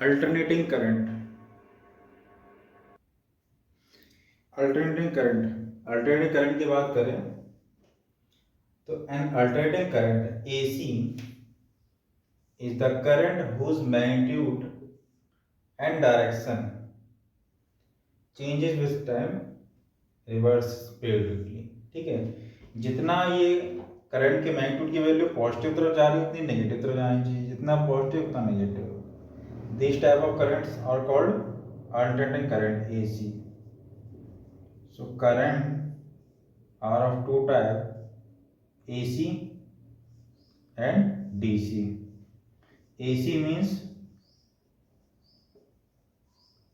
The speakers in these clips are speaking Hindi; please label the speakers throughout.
Speaker 1: Alternating current. अल्टरनेटिंग करंट की बात करें तो an alternating current AC is the current whose magnitude and direction changes with time reverse periodically. ठीक है, जितना ये करंट के मैग्नीट्यूड की वैल्यू पॉजिटिव तरफ जा रही है उतनी नेगेटिव तरफ जानी चाहिए, जितना पॉजिटिव उतना negative. This type of currents are called alternating current AC। So current are of two type, AC and DC. AC means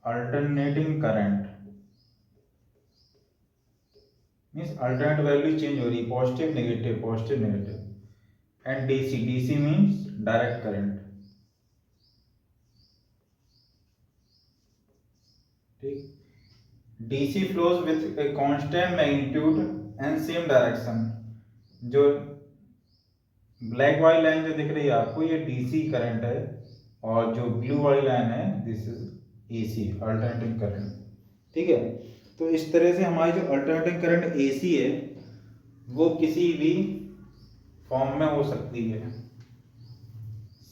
Speaker 1: alternating current, means alternate value change हो रही है, positive negative positive negative. And DC means direct current। ठीक, DC flows with a constant magnitude and same direction। जो ब्लैक वाली लाइन जो दिख रही है आपको ये DC करंट है, और जो ब्लू वाली लाइन है this is AC alternating current. ठीक है, तो इस तरह से हमारी जो अल्टरनेटिंग करंट AC है वो किसी भी फॉर्म में हो सकती है,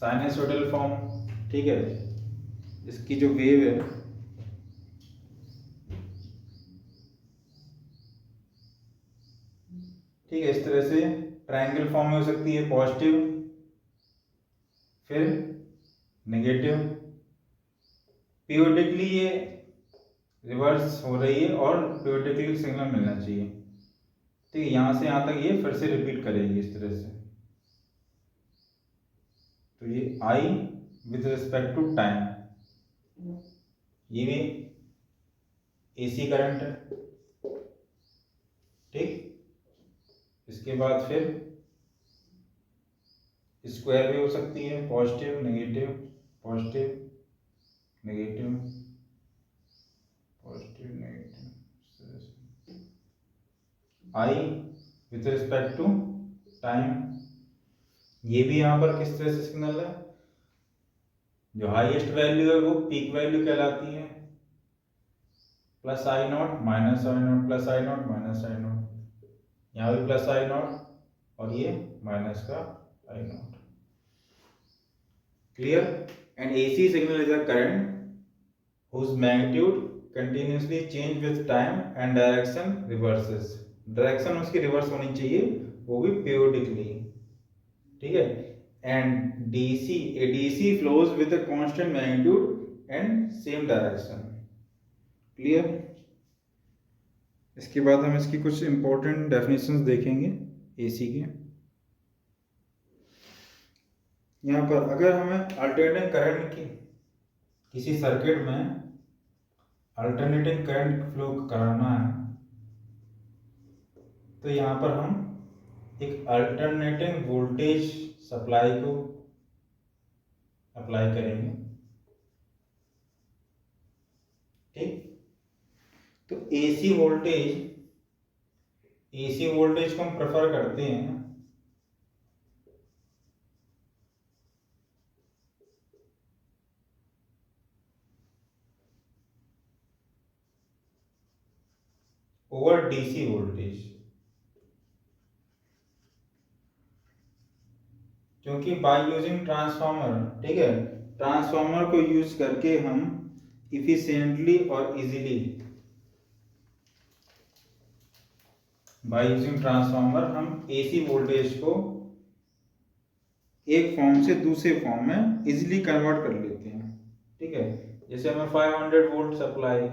Speaker 1: साइनसोइडल फॉर्म। ठीक है, इसकी जो वेव है ठीक है इस तरह से ट्रायंगल फॉर्म में हो सकती है, पॉजिटिव फिर नेगेटिव। पीरियोडिकली ये रिवर्स हो रही है और पीरियोडिकली सिग्नल मिलना चाहिए। ठीक है, यहाँ से यहाँ तक ये फिर से रिपीट करेगी इस तरह से। तो ये I with respect to time, ये भी AC करंट है। ठीक, इसके बाद फिर स्क्वायर भी हो सकती है, positive negative positive negative positive negative. I with respect to time, ये भी यहाँ पर किस तरह से सिग्नल है, जो हाईएस्ट वैल्यू है वो पीक वैल्यू कहलाती है, plus I naught minus I naught plus I naught minus I naught, यहाँ भी प्लस आई नॉट और ये माइनस का I naught. Clear? And AC signal is a current whose magnitude continuously change with time and direction reverses। Direction उसकी रिवर्स होनी चाहिए, वो भी periodically। ठीक है, and DC flows with a constant magnitude and same direction। Clear? इसके बाद हम इसकी कुछ इंपॉर्टेंट डेफिनेशंस देखेंगे AC के। यहाँ पर अगर हमें अल्टरनेटिंग करंट की किसी सर्किट में अल्टरनेटिंग करंट फ्लो कराना है तो यहाँ पर हम एक अल्टरनेटिंग वोल्टेज सप्लाई को अप्लाई करेंगे। ठीक, तो AC वोल्टेज को हम प्रेफर करते हैं ओवर DC वोल्टेज, क्योंकि बाय यूजिंग ट्रांसफार्मर, ठीक है, ट्रांसफार्मर को यूज करके हम इफिशिएंटली और इजीली, बाय यूजिंग ट्रांसफार्मर हम AC वोल्टेज को एक फॉर्म से दूसरे फॉर्म में इजीली कन्वर्ट कर लेते हैं। ठीक है, जैसे हमें 500 वोल्ट सप्लाई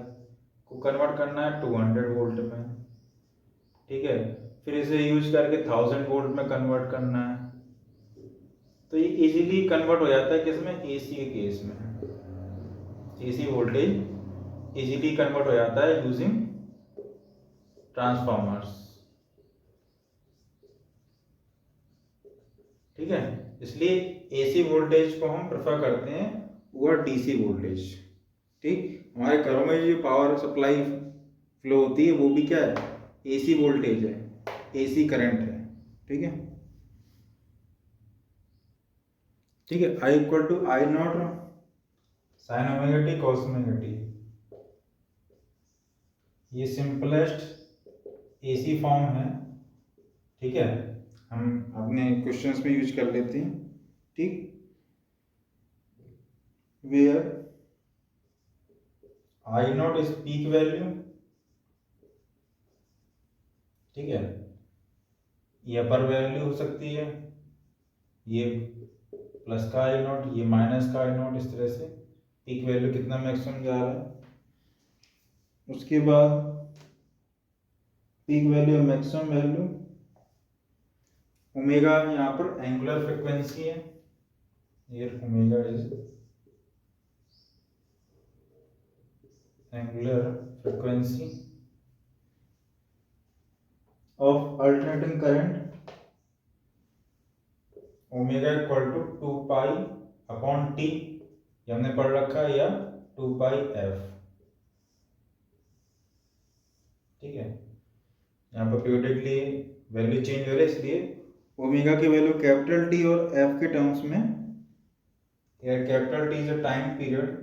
Speaker 1: को कन्वर्ट करना है 200 वोल्ट में। ठीक है, फिर इसे यूज करके 1000 वोल्ट में कन्वर्ट करना है, तो ये इजीली कन्वर्ट हो जाता है किसमें, AC के केस में। AC वोल्टेज इजीली कन्वर्ट हो जाता है यूजिंग ट्रांसफार्मर्स। ठीक है, इसलिए AC वोल्टेज को हम प्रेफर करते हैं ओवर DC वोल्टेज। ठीक, हमारे घरों में जो पावर सप्लाई फ्लो होती है वो भी क्या है, AC वोल्टेज है, AC करंट है। ठीक है, ठीक है, I equal to I naught sine omega t cos omega t, ये सिंपलेस्ट एसी फॉर्म है। ठीक है, हम अपने क्वेश्चंस में यूज कर लेते हैं। ठीक, where I naught is peak value. ठीक है, ये अपर वैल्यू हो सकती है, ये प्लस का आई नॉट, ये माइनस का आई नॉट, इस तरह से पीक वैल्यू कितना मैक्सिमम जा रहा है। उसके बाद peak value maximum value, omega यहाँ पर एंगुलर फ्रीक्वेंसी है, here omega is angular frequency of alternating current, omega equal to 2 pi upon T, ये हमने पढ़ रखा है, या 2 पाई एफ। ठीक है, यहाँ पर पीरियडिकली वैल्यू चेंज हो रही है, इसलिए ओमेगा की वैल्यू कैपिटल टी और एफ के टर्म्स में, यार capital T is a time period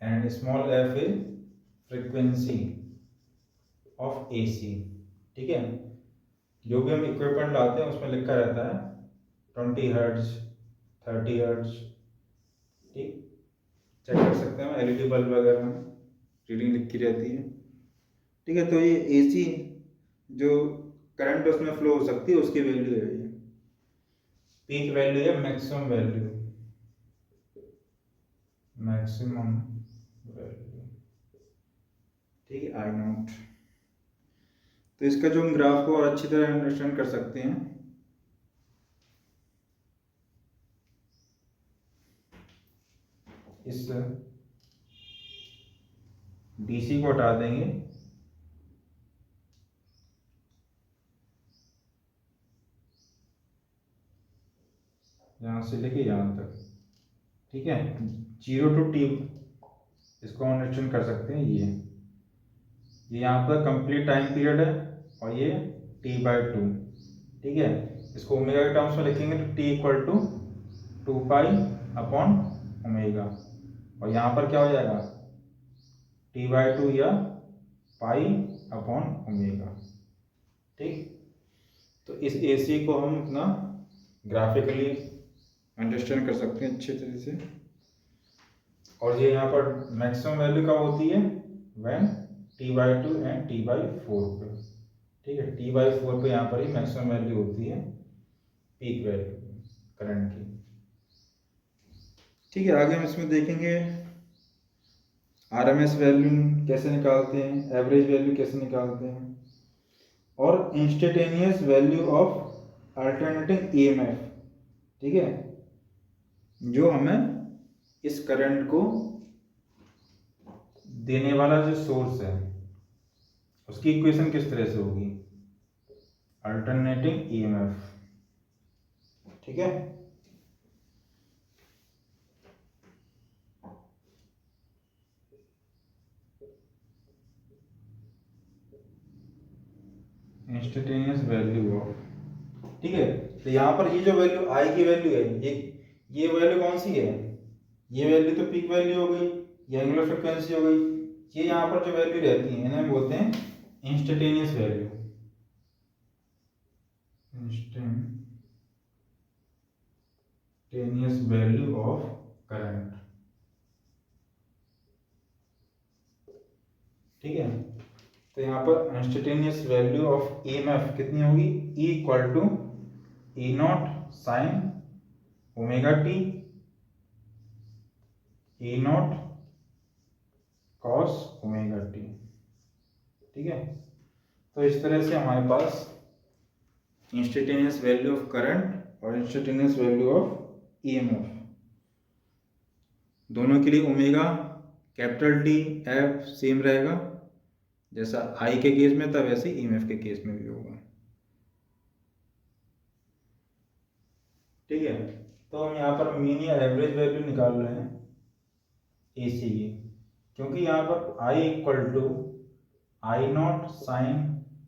Speaker 1: and small F is frequency of AC. ठीक है, जो भी हम इक्विपमेंट लाते हैं उसमें लिखा रहता है 20 हर्ट्ज, 30 हर्ट्ज। ठीक, चेक कर सकते हैं एलईडी बल्ब वगैरह में रीडिंग लिखी रहती है। ठीक है, तो ये एसी जो करंट उसमें फ्लो हो सकती है उसकी वैल्यू है ये। पीक वैल्यू है मैक्सिमम वैल्यू, मैक्सिमम वैल्यू। ठीक है, आई नॉट। तो इसका जो हम ग्राफ को और अच्छी तरह अंडरस्टैंड कर सकते हैं, इस डीसी को हटा देंगे, यहाँ से लेके यहाँ तक। ठीक है, 0 टू टी इसको हम अंडरस्टैंड कर सकते हैं। ये यहाँ पर कंप्लीट टाइम पीरियड है और ये t/2। ठीक है, इसको ओमेगा के टर्म्स में लिखेंगे तो t equal to 2 pi upon omega, और यहाँ पर क्या हो जाएगा t/2 या पाई अपॉन ओमेगा। ठीक, तो इस AC को हम अपना ग्राफिकली अंडरस्टैंड कर सकते हैं अच्छे तरह से। और ये यहाँ पर मैक्सिमम वैल्यू कब होती है, व्हेन t/2 एंड t/4 पे। ठीक है, t/4 पे यहाँ पर ही मैक्सिमम वैल्यू होती है पीक वैल्यू करंट की। ठीक है, आगे हम इसमें देखेंगे RMS वैल्यू कैसे निकालते हैं, एवरेज वैल्यू कैसे निकालते हैं, और instantaneous value of alternating EMF। ठीक है, जो हमें इस करंट को देने वाला जो सोर्स है उसकी इक्वेशन किस तरह से होगी, अल्टरनेटिंग EMF। ठीक है, इंस्टेंटेनियस वैल्यू ऑफ। ठीक है, तो यहाँ पर ये जो वैल्यू आई की वैल्यू है, ये वैल्यू कौन सी है, ये वैल्यू तो पीक वैल्यू हो गई, ये एंगुलर फ्रीक्वेंसी हो गई। ये यहाँ पर जो वैल्यू रहती है इन्हें बोलते हैं instantaneous value, instantaneous value of current. ठीक है, तो यहाँ पर इंस्टेंटेनियस वैल्यू ऑफ EMF कितनी होगी, E equal to E0 sine omega t, E0 cos omega t. ठीक है, तो इस तरह से हमारे पास इंस्टेंटेनियस वैल्यू ऑफ करंट और इंस्टेंटेनियस वैल्यू ऑफ EMF, दोनों के लिए omega capital T F same रहेगा, जैसा आई के केस में था वैसे EMF के केस में भी होगा। ठीक है, तो हम यहाँ पर मीन या एवरेज वैल्यू निकाल रहे हैं AC की, क्योंकि यहाँ पर I equal to I0 sine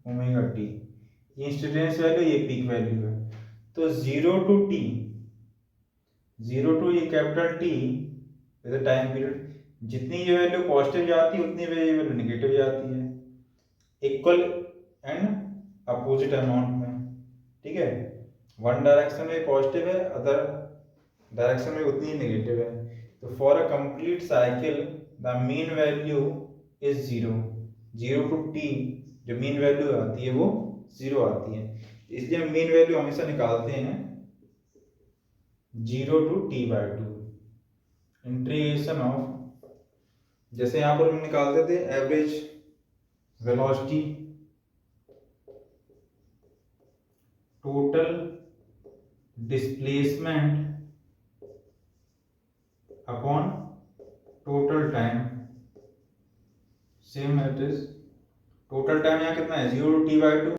Speaker 1: omega t, ये इंस्टेंटेनियस वैल्यू, ये पीक वैल्यू है। तो 0 टू T 0 टू ये capital T with time period, जितनी ये वैल्यू पॉजिटिव जाती है उतनी ये वैल्यू निगेटिव जाती है, इक्वल एंड अपोजिट अमाउंट में। ठीक है, वन डायरेक्शन में पॉजिटिव है, अदर डायरेक्शन में उतनी नेगेटिव है। तो for a complete cycle the mean value is 0, 0 to T जो मीन वैल्यू आती है वो 0 आती है, इसलिए हम मीन वैल्यू हमेशा निकालते हैं 0 to T by two integration of, जैसे यहाँ पर हम निकालते थे average velocity total displacement upon total time, same it is total time यहाँ कितना है 0 टू टी बाई टू,